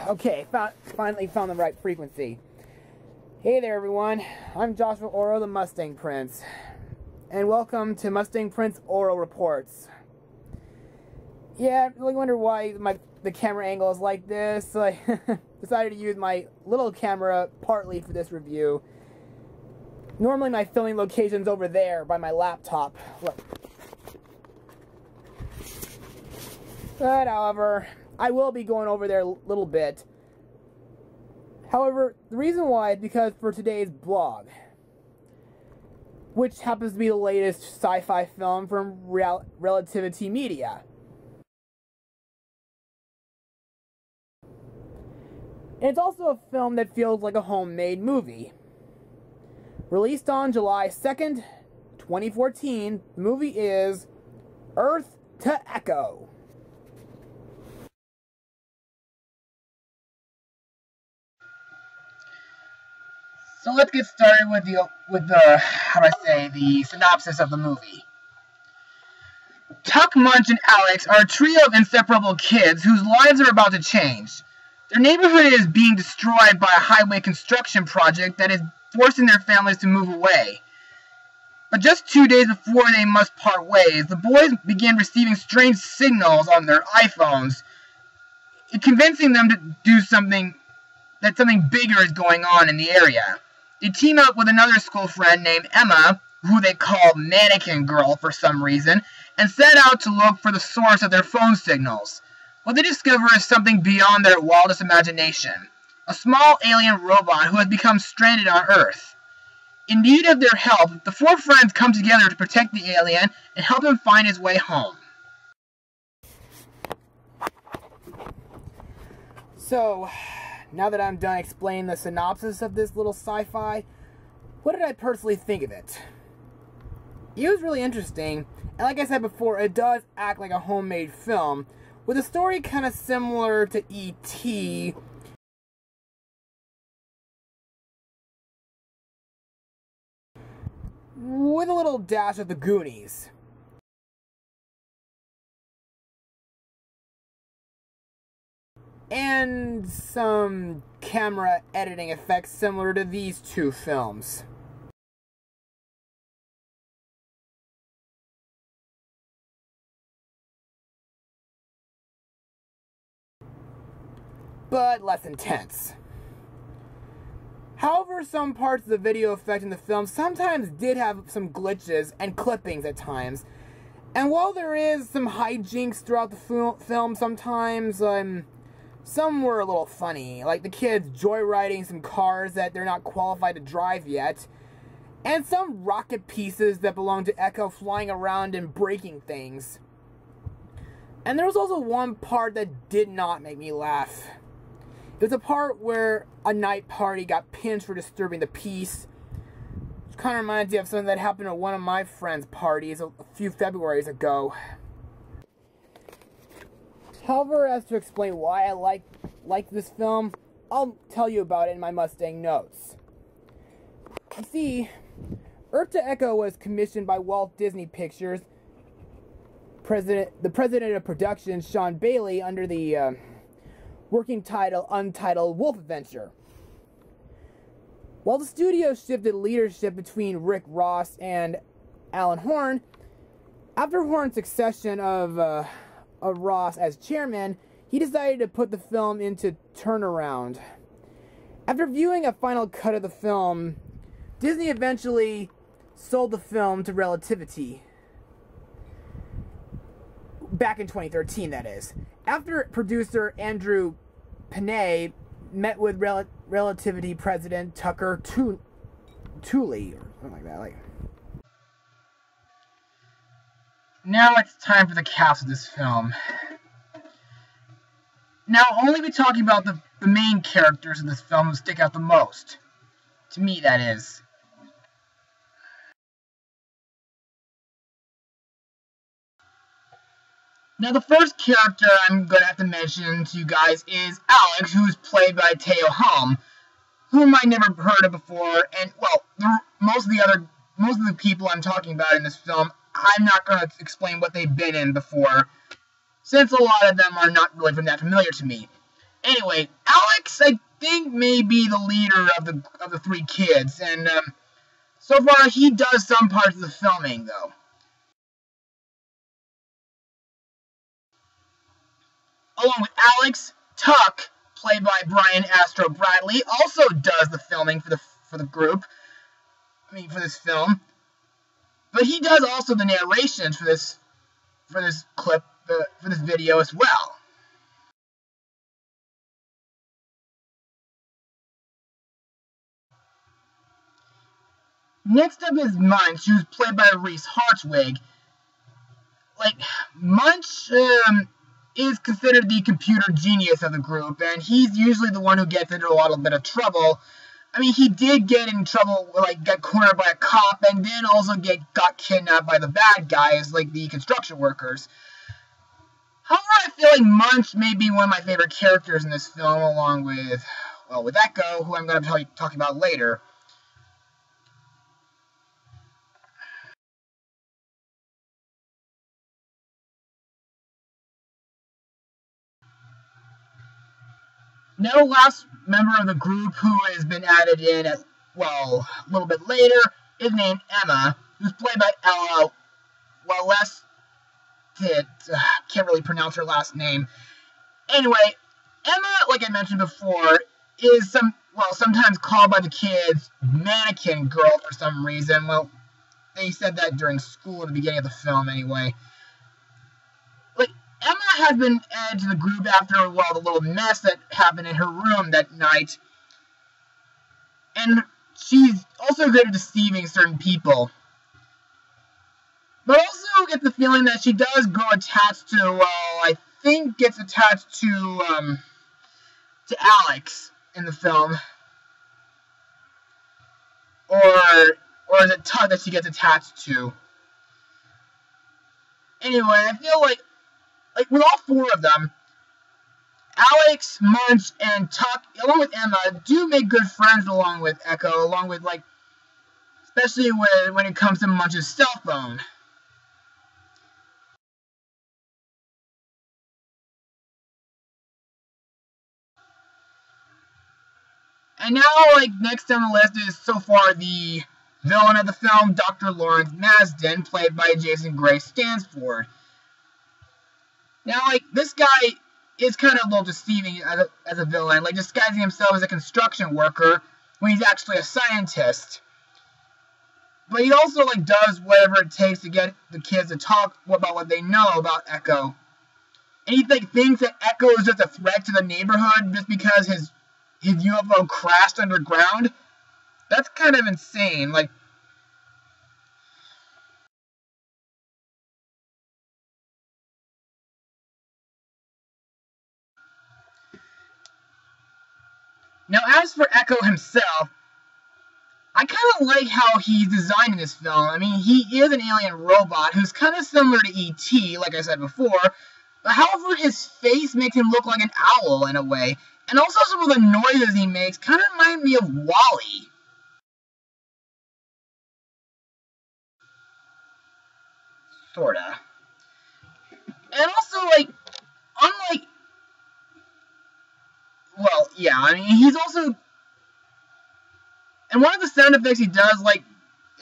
Okay, finally found the right frequency. Hey there, everyone. I'm Joshua Orro, the Mustang Prince, and welcome to Mustang Prince Orro Reports. Yeah, I really wonder why the camera angle is like this, so I decided to use my little camera partly for this review. Normally my filming location's over there by my laptop. Look. But, however, I will be going over there a little bit. However, the reason why is because for today's blog, which happens to be the latest sci-fi film from Relativity Media. And it's also a film that feels like a homemade movie. Released on July 2nd, 2014, the movie is Earth to Echo. So let's get started with the synopsis of the movie. Tuck, Munch, and Alex are a trio of inseparable kids whose lives are about to change. Their neighborhood is being destroyed by a highway construction project that is forcing their families to move away. But just 2 days before they must part ways, the boys begin receiving strange signals on their iPhones, convincing them to do something bigger is going on in the area. They team up with another school friend named Emma, who they call Mannequin Girl for some reason, and set out to look for the source of their phone signals. What they discover is something beyond their wildest imagination. A small alien robot who has become stranded on Earth. In need of their help, the four friends come together to protect the alien and help him find his way home. So, now that I'm done explaining the synopsis of this little sci-fi, what did I personally think of it? It was really interesting, and like I said before, it does act like a homemade film, with a story kind of similar to E.T., with a little dash of the Goonies. And some camera editing effects similar to these two films. But less intense. However, some parts of the video effect in the film sometimes did have some glitches and clippings at times. And while there is some hijinks throughout the film sometimes, some were a little funny, like the kids joyriding some cars that they're not qualified to drive yet, and some rocket pieces that belong to Echo flying around and breaking things. And there was also one part that did not make me laugh. It was a part where a night party got pinched for disturbing the peace, which kind of reminds me of something that happened at one of my friends' parties a few Februaries ago. However, as to explain why I like this film, I'll tell you about it in my Mustang notes. You see, Earth to Echo was commissioned by Walt Disney Pictures, the president of production, Sean Bailey, under the working title Untitled Wolf Adventure. While the studio shifted leadership between Rick Ross and Alan Horn, after Horn's succession of Ross as chairman, he decided to put the film into turnaround. After viewing a final cut of the film, Disney eventually sold the film to Relativity. Back in 2013, that is. After producer Andrew Panay met with Relativity president Tucker Tooley, or something like that. Now it's time for the cast of this film. Now, I'll only be talking about the main characters in this film who stick out the most. To me, that is. Now, the first character I'm going to have to mention to you guys is Alex, who is played by Teo Hom, whom I never heard of before, and, well, most of the people I'm talking about in this film, I'm not going to explain what they've been in before, since a lot of them are not really that familiar to me. Anyway, Alex, I think, may be the leader of the three kids, and so far he does some parts of the filming, though. Along with Alex, Tuck, played by Brian Astro Bradley, also does the filming for the group. I mean, for this film. But he does also the narrations for this clip, for this video as well. Next up is Munch, who's played by Reese Hartwig. Like, Munch is considered the computer genius of the group, and he's usually the one who gets into a little bit of trouble. I mean, he did get in trouble, like, got cornered by a cop, and then also got kidnapped by the bad guys, like the construction workers. However, I feel like Munch may be one of my favorite characters in this film, along with, well, with Echo, who I'm going to be talking about later. Now, the last member of the group who has been added in, a little bit later, is named Emma, who's played by Ella can't really pronounce her last name. Anyway, Emma, like I mentioned before, is sometimes called by the kids Mannequin Girl for some reason. Well, they said that during school at the beginning of the film, anyway. Like, Emma has been added to the group after, the little mess that happened in her room that night. And she's also good at deceiving certain people. But also get the feeling that she does grow attached to, I think gets attached to Alex in the film. Or is it Tuck that she gets attached to? Anyway, I feel like with all four of them, Alex, Munch, and Tuck, along with Emma, do make good friends along with Echo, along with, especially when it comes to Munch's cell phone. And now, next on the list is, so far, the villain of the film, Dr. Lawrence Masden, played by Jason Gray Stansford. Now, this guy is kind of a little deceiving as a villain, disguising himself as a construction worker when he's actually a scientist. But he also, does whatever it takes to get the kids to talk about what they know about Echo. And he, thinks that Echo is just a threat to the neighborhood just because his UFO crashed underground. That's kind of insane, Now, as for Echo himself, I kind of like how he's designed in this film. I mean, he is an alien robot who's kind of similar to E.T., like I said before, but however, his face makes him look like an owl in a way, and also some of the noises he makes kind of remind me of Wall-E. Sorta. And also, unlike... Well, yeah, I mean, he's also... And one of the sound effects he does,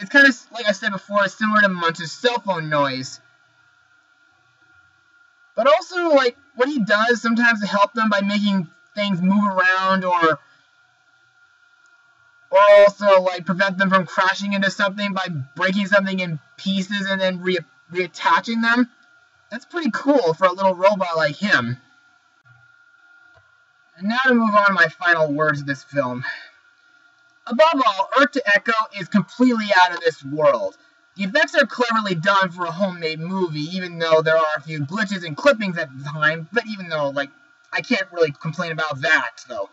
it's kind of, like I said before, is similar to Munch's cell phone noise. But also, what he does sometimes to help them by making things move around, or also, prevent them from crashing into something by breaking something in pieces and then reattaching them. That's pretty cool for a little robot like him. And now to move on to my final words of this film. Above all, Earth to Echo is completely out of this world. The effects are cleverly done for a homemade movie, even though there are a few glitches and clippings at the time, but even though, I can't really complain about that, though.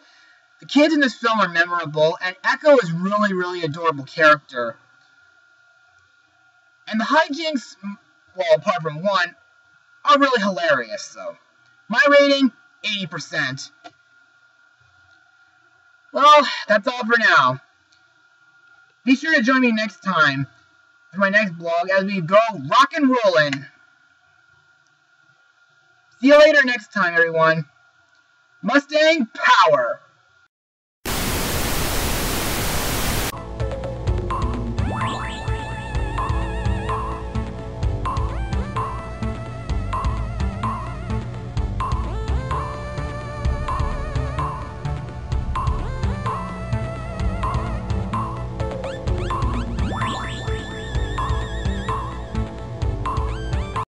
The kids in this film are memorable, and Echo is really, really adorable character. And the hijinks, well, apart from one, are really hilarious, though. My rating, 80%. Well, that's all for now. Be sure to join me next time for my next vlog as we go rock and rollin'. See you later next time, everyone. Mustang Power!